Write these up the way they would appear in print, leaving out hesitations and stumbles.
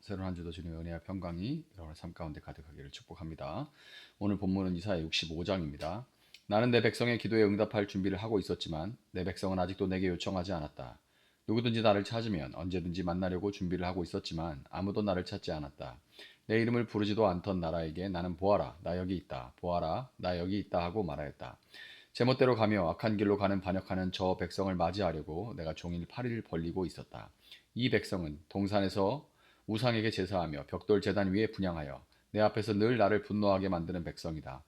새로운 한 주도 주님의 은혜와 평강이 여러분의 삶 가운데 가득하기를 축복합니다. 오늘 본문은 이사야 65장입니다. 나는 내 백성의 기도에 응답할 준비를 하고 있었지만 내 백성은 아직도 내게 요청하지 않았다. 누구든지 나를 찾으면 언제든지 만나려고 준비를 하고 있었지만 아무도 나를 찾지 않았다. 내 이름을 부르지도 않던 나라에게 나는 보아라 나 여기 있다 보아라 나 여기 있다 하고 말하였다. 제멋대로 가며 악한 길로 가는 반역하는 저 백성을 맞이하려고 내가 종일 팔을 벌리고 있었다. 이 백성은 동산에서 우상에게 제사하며 벽돌 제단 위에 분향하여 내 앞에서 늘 나를 분노하게 만드는 백성이다.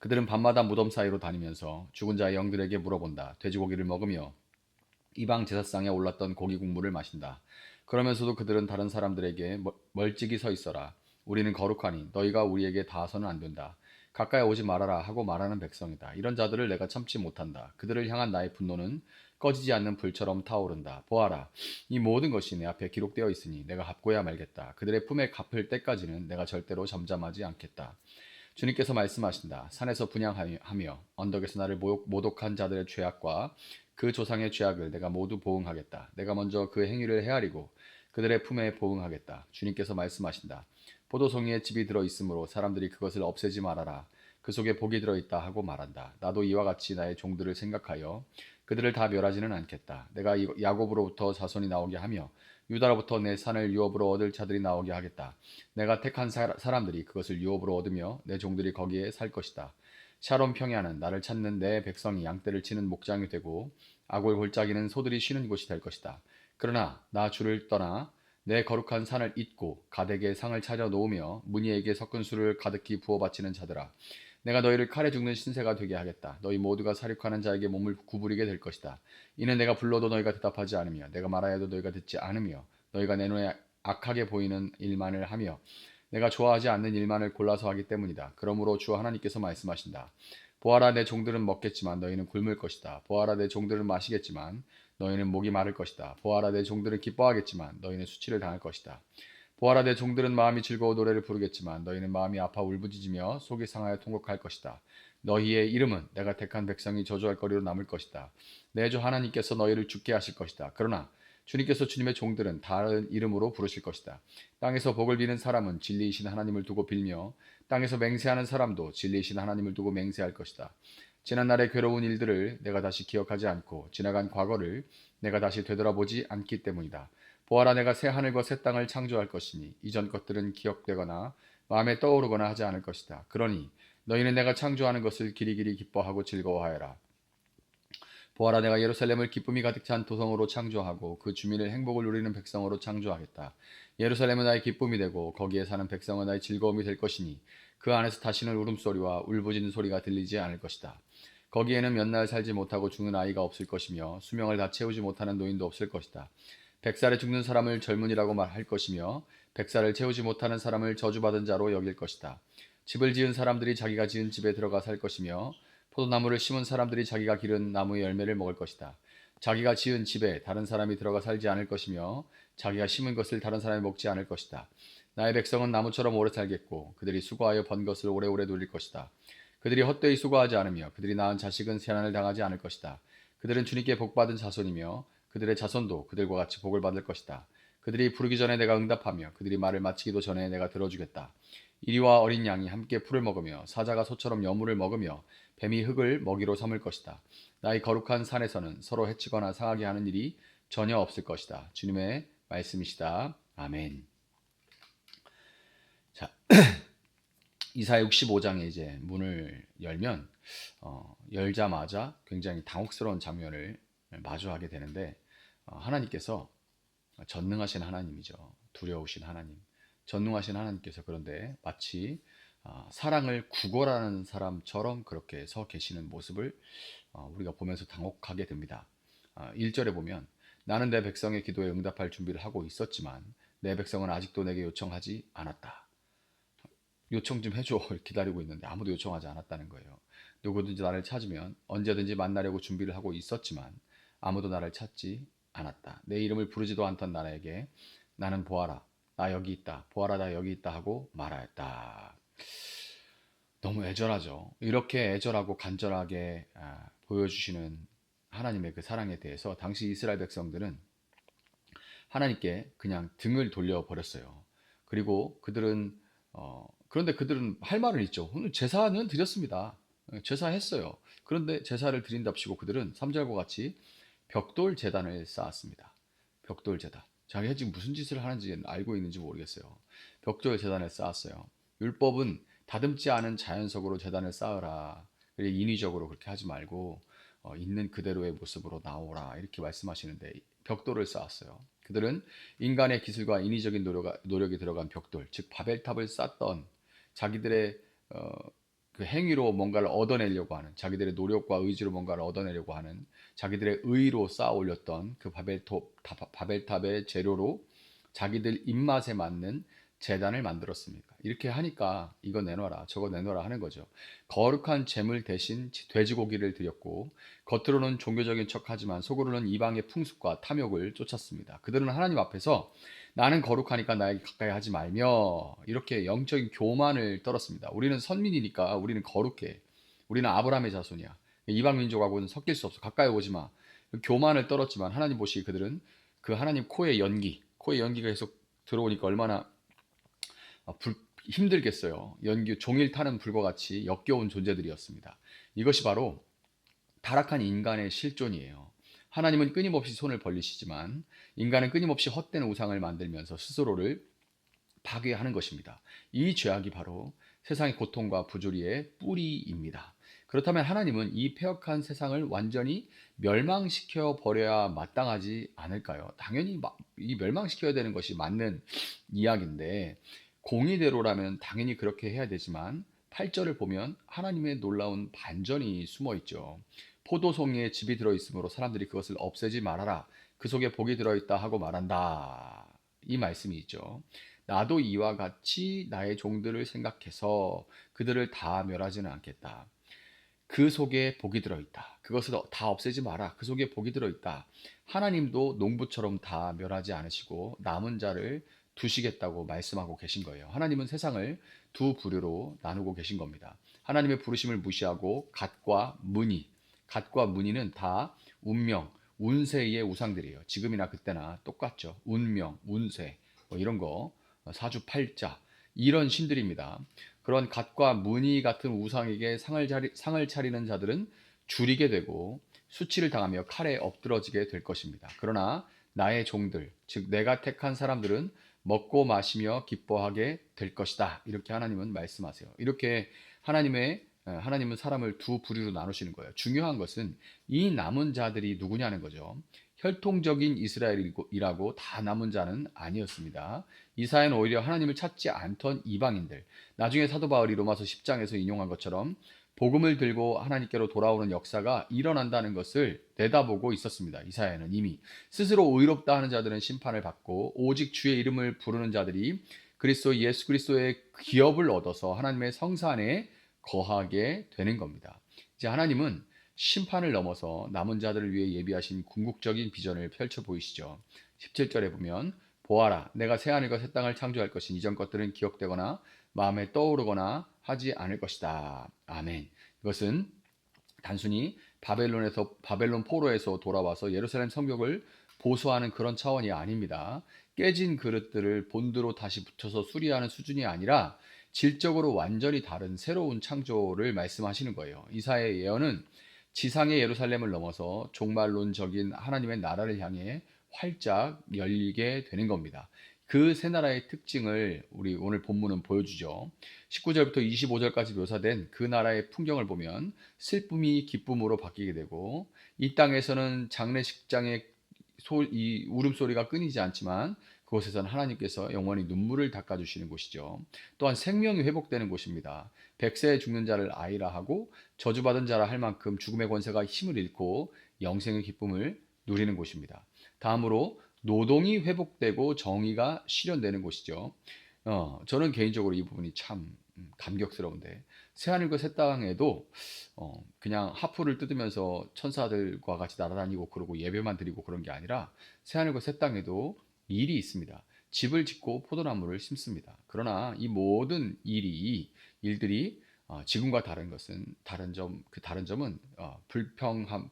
그들은 밤마다 무덤 사이로 다니면서 죽은 자의 영들에게 물어본다. 돼지고기를 먹으며 이방 제사상에 올랐던 고기 국물을 마신다. 그러면서도 그들은 다른 사람들에게 멀찍이 서 있어라. 우리는 거룩하니 너희가 우리에게 닿아서는 안 된다. 가까이 오지 말아라 하고 말하는 백성이다. 이런 자들을 내가 참지 못한다. 그들을 향한 나의 분노는 꺼지지 않는 불처럼 타오른다. 보아라. 이 모든 것이 내 앞에 기록되어 있으니 내가 갚고야 말겠다. 그들의 품에 갚을 때까지는 내가 절대로 잠잠하지 않겠다. 주님께서 말씀하신다. 산에서 분향하며 언덕에서 나를 모독한 자들의 죄악과 그 조상의 죄악을 내가 모두 보응하겠다. 내가 먼저 그 행위를 헤아리고 그들의 품에 보응하겠다. 주님께서 말씀하신다. 포도송이에 즙이 들어 있으므로 사람들이 그것을 없애지 말아라. 그 속에 복이 들어 있다 하고 말한다. 나도 이와 같이 나의 종들을 생각하여 그들을 다 멸하지는 않겠다. 내가 야곱으로부터 자손이 나오게 하며 유다로부터 내 산을 유업으로 얻을 자들이 나오게 하겠다. 내가 택한 사람들이 그것을 유업으로 얻으며 내 종들이 거기에 살 것이다. 샤론 평야는 나를 찾는 내 백성이 양떼를 치는 목장이 되고 아골 골짜기는 소들이 쉬는 곳이 될 것이다. 그러나 나 주를 떠나 내 거룩한 산을 잊고 가덱에 상을 차려 놓으며 무니에게 섞은 술을 가득히 부어 바치는 자들아, 내가 너희를 칼에 죽는 신세가 되게 하겠다. 너희 모두가 사륙하는 자에게 몸을 구부리게 될 것이다. 이는 내가 불러도 너희가 대답하지 않으며 내가 말하여도 너희가 듣지 않으며 너희가 내 눈에 악하게 보이는 일만을 하며 내가 좋아하지 않는 일만을 골라서 하기 때문이다. 그러므로 주 하나님께서 말씀하신다. 보아라 내 종들은 먹겠지만 너희는 굶을 것이다. 보아라 내 종들은 마시겠지만 너희는 목이 마를 것이다. 보아라 내 종들은 기뻐하겠지만 너희는 수치를 당할 것이다. 보아라 내 종들은 마음이 즐거워 노래를 부르겠지만 너희는 마음이 아파 울부짖으며 속이 상하여 통곡할 것이다. 너희의 이름은 내가 택한 백성이 저주할 거리로 남을 것이다. 내 주 하나님께서 너희를 죽게 하실 것이다. 그러나 주님께서 주님의 종들은 다른 이름으로 부르실 것이다. 땅에서 복을 비는 사람은 진리이신 하나님을 두고 빌며 땅에서 맹세하는 사람도 진리이신 하나님을 두고 맹세할 것이다. 지난날의 괴로운 일들을 내가 다시 기억하지 않고 지나간 과거를 내가 다시 되돌아보지 않기 때문이다. 보아라 내가 새 하늘과 새 땅을 창조할 것이니 이전 것들은 기억되거나 마음에 떠오르거나 하지 않을 것이다. 그러니 너희는 내가 창조하는 것을 길이길이 기뻐하고 즐거워하여라. 보아라 내가 예루살렘을 기쁨이 가득 찬 도성으로 창조하고 그 주민을 행복을 누리는 백성으로 창조하겠다. 예루살렘은 나의 기쁨이 되고 거기에 사는 백성은 나의 즐거움이 될 것이니 그 안에서 다시는 울음소리와 울부짖는 소리가 들리지 않을 것이다. 거기에는 몇 날 살지 못하고 죽는 아이가 없을 것이며 수명을 다 채우지 못하는 노인도 없을 것이다. 백살에 죽는 사람을 젊은이라고 말할 것이며 백살을 채우지 못하는 사람을 저주받은 자로 여길 것이다. 집을 지은 사람들이 자기가 지은 집에 들어가 살 것이며 포도나무를 심은 사람들이 자기가 기른 나무의 열매를 먹을 것이다. 자기가 지은 집에 다른 사람이 들어가 살지 않을 것이며 자기가 심은 것을 다른 사람이 먹지 않을 것이다. 나의 백성은 나무처럼 오래 살겠고 그들이 수고하여 번 것을 오래오래 누릴 것이다. 그들이 헛되이 수고하지 않으며 그들이 낳은 자식은 세난을 당하지 않을 것이다. 그들은 주님께 복받은 자손이며 그들의 자손도 그들과 같이 복을 받을 것이다. 그들이 부르기 전에 내가 응답하며 그들이 말을 마치기도 전에 내가 들어주겠다. 이리와 어린 양이 함께 풀을 먹으며 사자가 소처럼 여물을 먹으며 뱀이 흙을 먹이로 삼을 것이다. 나의 거룩한 산에서는 서로 해치거나 상하게 하는 일이 전혀 없을 것이다. 주님의 말씀이시다. 아멘. 자, 이사야 65장에 이제 문을 열면 열자마자 굉장히 당혹스러운 장면을 마주하게 되는데 하나님께서 전능하신 하나님이죠. 두려우신 하나님. 전능하신 하나님께서 그런데 마치 사랑을 구걸하는 사람처럼 그렇게 서 계시는 모습을 우리가 보면서 당혹하게 됩니다. 1절에 보면 나는 내 백성의 기도에 응답할 준비를 하고 있었지만 내 백성은 아직도 내게 요청하지 않았다. 요청 좀 해줘 기다리고 있는데 아무도 요청하지 않았다는 거예요. 누구든지 나를 찾으면 언제든지 만나려고 준비를 하고 있었지만 아무도 나를 찾지 않았다. 내 이름을 부르지도 않던 나에게 나는 보아라 나 여기 있다 보아라 나 여기 있다 하고 말하였다. 너무 애절하죠. 이렇게 애절하고 간절하게 보여주시는 하나님의 그 사랑에 대해서 당시 이스라엘 백성들은 하나님께 그냥 등을 돌려버렸어요. 그리고 그런데 그들은 할 말은 있죠. 오늘 제사는 드렸습니다. 제사했어요. 그런데 제사를 드린답시고 그들은 3절과 같이 벽돌 제단을 쌓았습니다. 벽돌 제단. 자기가 지금 무슨 짓을 하는지 알고 있는지 모르겠어요. 벽돌 제단을 쌓았어요. 율법은 다듬지 않은 자연석으로 제단을 쌓으라. 그리고 인위적으로 그렇게 하지 말고 있는 그대로의 모습으로 나오라. 이렇게 말씀하시는데 벽돌을 쌓았어요. 그들은 인간의 기술과 인위적인 노력이 들어간 벽돌, 즉 바벨탑을 쌓던 자기들의 어, 그 행위로 뭔가를 얻어내려고 하는, 자기들의 노력과 의지로 뭔가를 얻어내려고 하는, 자기들의 의로 쌓아 올렸던 그 바벨탑의 재료로 자기들 입맛에 맞는 제단을 만들었습니다. 이렇게 하니까 이거 내놔라 저거 내놔라 하는 거죠. 거룩한 제물 대신 돼지고기를 드렸고 겉으로는 종교적인 척하지만 속으로는 이방의 풍습과 탐욕을 쫓았습니다. 그들은 하나님 앞에서 나는 거룩하니까 나에게 가까이 하지 말며 이렇게 영적인 교만을 떨었습니다. 우리는 선민이니까 우리는 거룩해. 우리는 아브라함의 자손이야. 이방 민족하고는 섞일 수 없어. 가까이 오지 마. 교만을 떨었지만 하나님 보시기 그들은 그 하나님 코에 연기가 계속 들어오니까 얼마나 힘들겠어요. 종일 타는 불과 같이 역겨운 존재들이었습니다. 이것이 바로 타락한 인간의 실존이에요. 하나님은 끊임없이 손을 벌리시지만 인간은 끊임없이 헛된 우상을 만들면서 스스로를 파괴하는 것입니다. 이 죄악이 바로 세상의 고통과 부조리의 뿌리입니다. 그렇다면 하나님은 이 폐역한 세상을 완전히 멸망시켜 버려야 마땅하지 않을까요? 당연히 이 멸망시켜야 되는 것이 맞는 이야기인데 공의대로라면 당연히 그렇게 해야 되지만 8절을 보면 하나님의 놀라운 반전이 숨어 있죠. 포도송이에 즙이 들어있으므로 사람들이 그것을 없애지 말아라. 그 속에 복이 들어있다 하고 말한다. 이 말씀이 있죠. 나도 이와 같이 나의 종들을 생각해서 그들을 다 멸하지는 않겠다. 그 속에 복이 들어있다. 그것을 다 없애지 마라. 그 속에 복이 들어있다. 하나님도 농부처럼 다 멸하지 않으시고 남은 자를 두시겠다고 말씀하고 계신 거예요. 하나님은 세상을 두 부류로 나누고 계신 겁니다. 하나님의 부르심을 무시하고 갓과 무늬는 다 운명, 운세의 우상들이에요. 지금이나 그때나 똑같죠. 운명, 운세 뭐 이런 거 사주팔자 이런 신들입니다. 그런 갓과 무늬 같은 우상에게 상을 차리는 자들은 줄이게 되고 수치를 당하며 칼에 엎드러지게 될 것입니다. 그러나 나의 종들, 즉 내가 택한 사람들은 먹고 마시며 기뻐하게 될 것이다. 이렇게 하나님은 말씀하세요. 이렇게 하나님은 사람을 두 부류로 나누시는 거예요. 중요한 것은 이 남은 자들이 누구냐는 거죠. 혈통적인 이스라엘이라고 다 남은 자는 아니었습니다. 이사야는 오히려 하나님을 찾지 않던 이방인들, 나중에 사도 바울이 로마서 10장에서 인용한 것처럼 복음을 들고 하나님께로 돌아오는 역사가 일어난다는 것을 내다보고 있었습니다. 이사야는 이미 스스로 의롭다 하는 자들은 심판을 받고 오직 주의 이름을 부르는 자들이 예수 그리스도의 기업을 얻어서 하나님의 성사 안에 거하게 되는 겁니다. 이제 하나님은 심판을 넘어서 남은 자들을 위해 예비하신 궁극적인 비전을 펼쳐 보이시죠. 17절에 보면 보아라 내가 새하늘과 새 땅을 창조할 것인 이전 것들은 기억되거나 마음에 떠오르거나 하지 않을 것이다. 아멘. 이것은 단순히 바벨론 포로에서 돌아와서 예루살렘 성벽을 보수하는 그런 차원이 아닙니다. 깨진 그릇들을 본드로 다시 붙여서 수리하는 수준이 아니라 질적으로 완전히 다른 새로운 창조를 말씀하시는 거예요. 이사야의 예언은 지상의 예루살렘을 넘어서 종말론적인 하나님의 나라를 향해 활짝 열리게 되는 겁니다. 그 새 나라의 특징을 우리 오늘 본문은 보여주죠. 19절부터 25절까지 묘사된 그 나라의 풍경을 보면 슬픔이 기쁨으로 바뀌게 되고 이 땅에서는 장례식장의 이 울음소리가 끊이지 않지만 그곳에서는 하나님께서 영원히 눈물을 닦아주시는 곳이죠. 또한 생명이 회복되는 곳입니다. 백세에 죽는 자를 아이라 하고 저주받은 자라 할 만큼 죽음의 권세가 힘을 잃고 영생의 기쁨을 누리는 곳입니다. 다음으로 노동이 회복되고 정의가 실현되는 곳이죠. 저는 개인적으로 이 부분이 참 감격스러운데 새하늘과 새 땅에도 그냥 하프를 뜯으면서 천사들과 같이 날아다니고 그러고 예배만 드리고 그런 게 아니라 새하늘과 새 땅에도 일이 있습니다. 집을 짓고 포도나무를 심습니다. 그러나 이 모든 일들이 지금과 다른 것은 그 다른 점은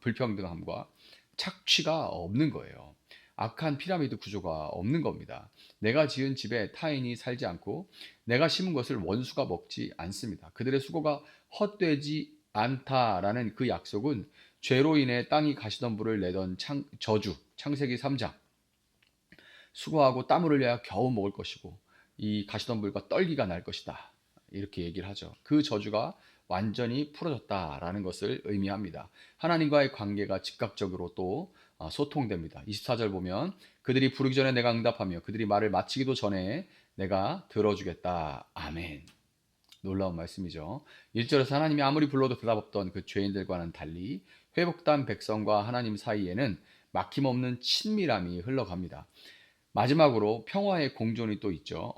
불평등함과 착취가 없는 거예요. 악한 피라미드 구조가 없는 겁니다. 내가 지은 집에 타인이 살지 않고 내가 심은 것을 원수가 먹지 않습니다. 그들의 수고가 헛되지 않다라는 그 약속은 죄로 인해 땅이 가시덤불을 내던 저주, 창세기 3장, 수고하고 땀을 흘려야 겨우 먹을 것이고 이 가시덤불과 떨기가 날 것이다. 이렇게 얘기를 하죠. 그 저주가 완전히 풀어졌다라는 것을 의미합니다. 하나님과의 관계가 즉각적으로 또 소통됩니다. 24절 보면 그들이 부르기 전에 내가 응답하며 그들이 말을 마치기도 전에 내가 들어주겠다. 아멘. 놀라운 말씀이죠. 1절에서 하나님이 아무리 불러도 대답 없던 그 죄인들과는 달리 회복된 백성과 하나님 사이에는 막힘없는 친밀함이 흘러갑니다. 마지막으로 평화의 공존이 또 있죠.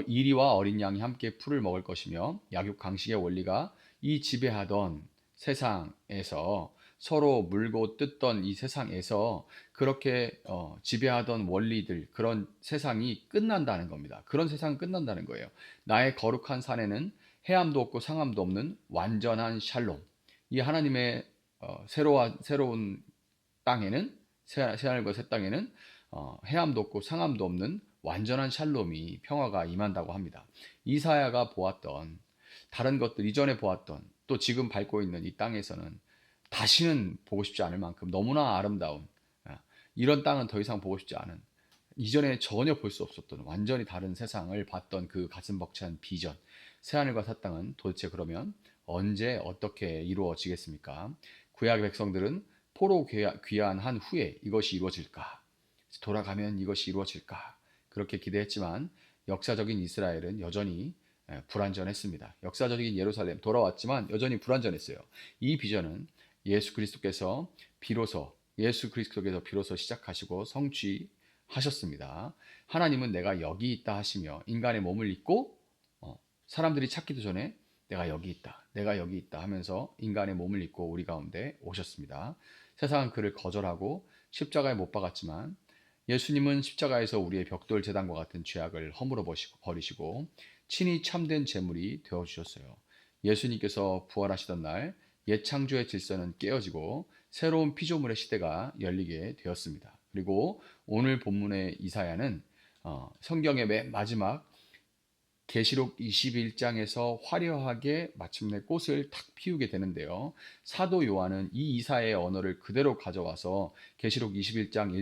이리와 어린 양이 함께 풀을 먹을 것이며 약육 강식의 원리가 이 지배하던 세상에서 서로 물고 뜯던 이 세상에서 그렇게 지배하던 원리들, 그런 세상이 끝난다는 겁니다. 그런 세상은 끝난다는 거예요. 나의 거룩한 산에는 해함도 없고 상함도 없는 완전한 샬롬. 이 하나님의 새로운 땅에는, 새하늘과 새 땅에는 해함도 없고 상함도 없는 완전한 샬롬이, 평화가 임한다고 합니다. 이사야가 보았던 다른 것들, 이전에 보았던 또 지금 밟고 있는 이 땅에서는 다시는 보고 싶지 않을 만큼 너무나 아름다운, 이런 땅은 더 이상 보고 싶지 않은, 이전에 전혀 볼 수 없었던 완전히 다른 세상을 봤던 그 가슴 벅찬 비전, 새하늘과 새 땅은 도대체 그러면 언제 어떻게 이루어지겠습니까? 구약 백성들은 포로 귀환한 후에 이것이 이루어질까? 돌아가면 이것이 이루어질까? 그렇게 기대했지만 역사적인 이스라엘은 여전히 불완전했습니다. 역사적인 예루살렘 돌아왔지만 여전히 불완전했어요. 이 비전은 예수 그리스도께서 비로소 시작하시고 성취하셨습니다. 하나님은 내가 여기 있다 하시며 인간의 몸을 입고 사람들이 찾기도 전에 내가 여기 있다 하면서 인간의 몸을 입고 우리 가운데 오셨습니다. 세상은 그를 거절하고 십자가에 못 박았지만 예수님은 십자가에서 우리의 벽돌 제단과 같은 죄악을 허물어 버리시고 친히 참된 제물이 되어 주셨어요. 예수님께서 부활하시던 날 옛 창조의 질서는 깨어지고 새로운 피조물의 시대가 열리게 되었습니다. 그리고 오늘 본문의 이사야는 성경의 맨 마지막 계시록 21장에서 화려하게 마침내 꽃을 탁 피우게 되는데요. 사도 요한은 이 이사야의 언어를 그대로 가져와서 계시록 21장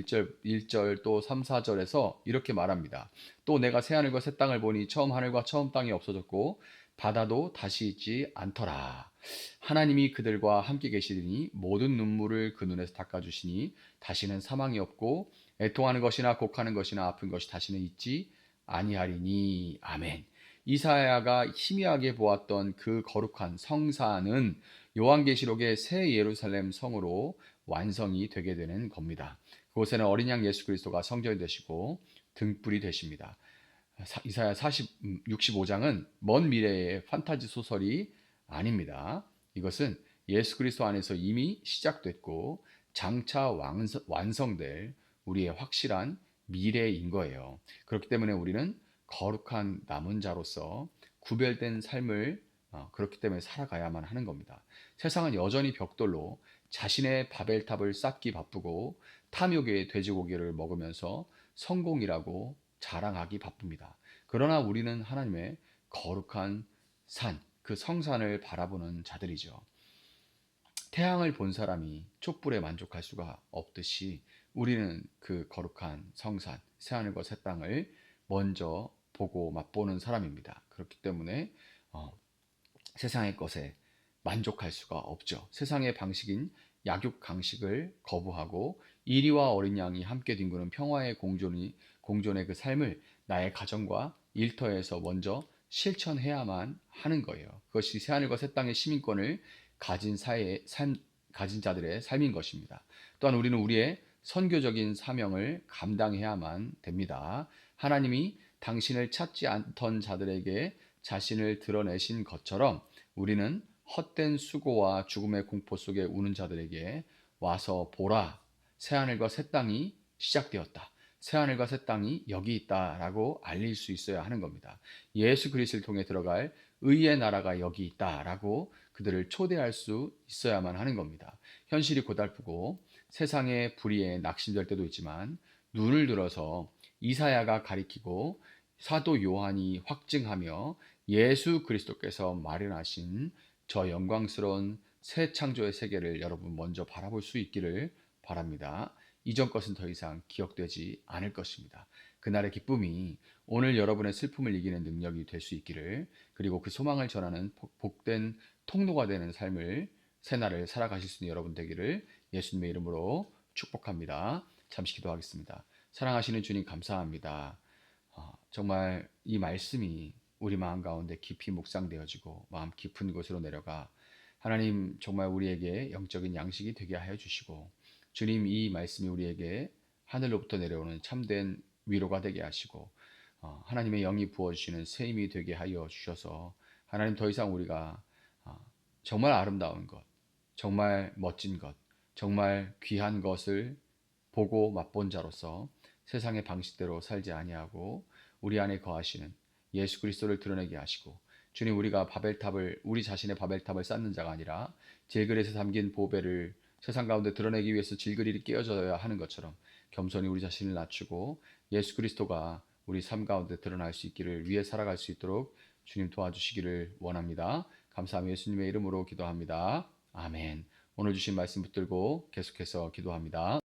1절 또 3, 4절에서 이렇게 말합니다. 또 내가 새 하늘과 새 땅을 보니 처음 하늘과 처음 땅이 없어졌고 바다도 다시 있지 않더라. 하나님이 그들과 함께 계시더니 모든 눈물을 그 눈에서 닦아주시니 다시는 사망이 없고 애통하는 것이나 곡하는 것이나 아픈 것이 다시는 있지 아니하리니. 아멘. 이사야가 희미하게 보았던 그 거룩한 성산은 요한계시록의 새 예루살렘 성으로 완성이 되게 되는 겁니다. 그곳에는 어린 양 예수 그리스도가 성전이 되시고 등불이 되십니다. 이사야 65장은 먼 미래의 판타지 소설이 아닙니다. 이것은 예수 그리스도 안에서 이미 시작됐고 장차 완성될 우리의 확실한 미래인 거예요. 그렇기 때문에 우리는 거룩한 남은 자로서 구별된 삶을 그렇기 때문에 살아가야만 하는 겁니다. 세상은 여전히 벽돌로 자신의 바벨탑을 쌓기 바쁘고 탐욕의 돼지고기를 먹으면서 성공이라고 자랑하기 바쁩니다. 그러나 우리는 하나님의 거룩한 산, 그 성산을 바라보는 자들이죠. 태양을 본 사람이 촛불에 만족할 수가 없듯이 우리는 그 거룩한 성산, 새하늘과 새 땅을 먼저 보고 맛보는 사람입니다. 그렇기 때문에 세상의 것에 만족할 수가 없죠. 세상의 방식인 약육 강식을 거부하고 이리와 어린 양이 함께 뒹구는 평화의 공존의 그 삶을 나의 가정과 일터에서 먼저 실천해야만 하는 거예요. 그것이 새하늘과 새 땅의 시민권을 가진 자들의 삶인 것입니다. 또한 우리는 우리의 선교적인 사명을 감당해야만 됩니다. 하나님이 당신을 찾지 않던 자들에게 자신을 드러내신 것처럼 우리는 헛된 수고와 죽음의 공포 속에 우는 자들에게 와서 보라, 새하늘과 새 땅이 시작되었다. 새하늘과 새 땅이 여기 있다라고 알릴 수 있어야 하는 겁니다. 예수 그리스도를 통해 들어갈 의의 나라가 여기 있다라고 그들을 초대할 수 있어야만 하는 겁니다. 현실이 고달프고 세상의 불의에 낙심될 때도 있지만 눈을 들어서 이사야가 가리키고 사도 요한이 확증하며 예수 그리스도께서 마련하신 저 영광스러운 새 창조의 세계를 여러분 먼저 바라볼 수 있기를 바랍니다. 이전 것은 더 이상 기억되지 않을 것입니다. 그날의 기쁨이 오늘 여러분의 슬픔을 이기는 능력이 될 수 있기를, 그리고 그 소망을 전하는 복된 통로가 되는 삶을 새날을 살아가실 수 있는 여러분 되기를 예수님의 이름으로 축복합니다. 잠시 기도하겠습니다. 사랑하시는 주님 감사합니다. 정말 이 말씀이 우리 마음 가운데 깊이 묵상되어지고 마음 깊은 곳으로 내려가 하나님 정말 우리에게 영적인 양식이 되게 하여 주시고, 주님 이 말씀이 우리에게 하늘로부터 내려오는 참된 위로가 되게 하시고 하나님의 영이 부어주시는 새 힘이 되게 하여 주셔서 하나님 더 이상 우리가 정말 아름다운 것, 정말 멋진 것, 정말 귀한 것을 보고 맛본 자로서 세상의 방식대로 살지 아니하고 우리 안에 거하시는 예수 그리스도를 드러내게 하시고, 주님 우리가 우리 자신의 바벨탑을 쌓는 자가 아니라 질그릇에 담긴 보배를 세상 가운데 드러내기 위해서 질그릇이 깨어져야 하는 것처럼 겸손히 우리 자신을 낮추고 예수 그리스도가 우리 삶 가운데 드러날 수 있기를, 위해 살아갈 수 있도록 주님 도와주시기를 원합니다. 감사하며 예수님의 이름으로 기도합니다. 아멘. 오늘 주신 말씀 붙들고 계속해서 기도합니다.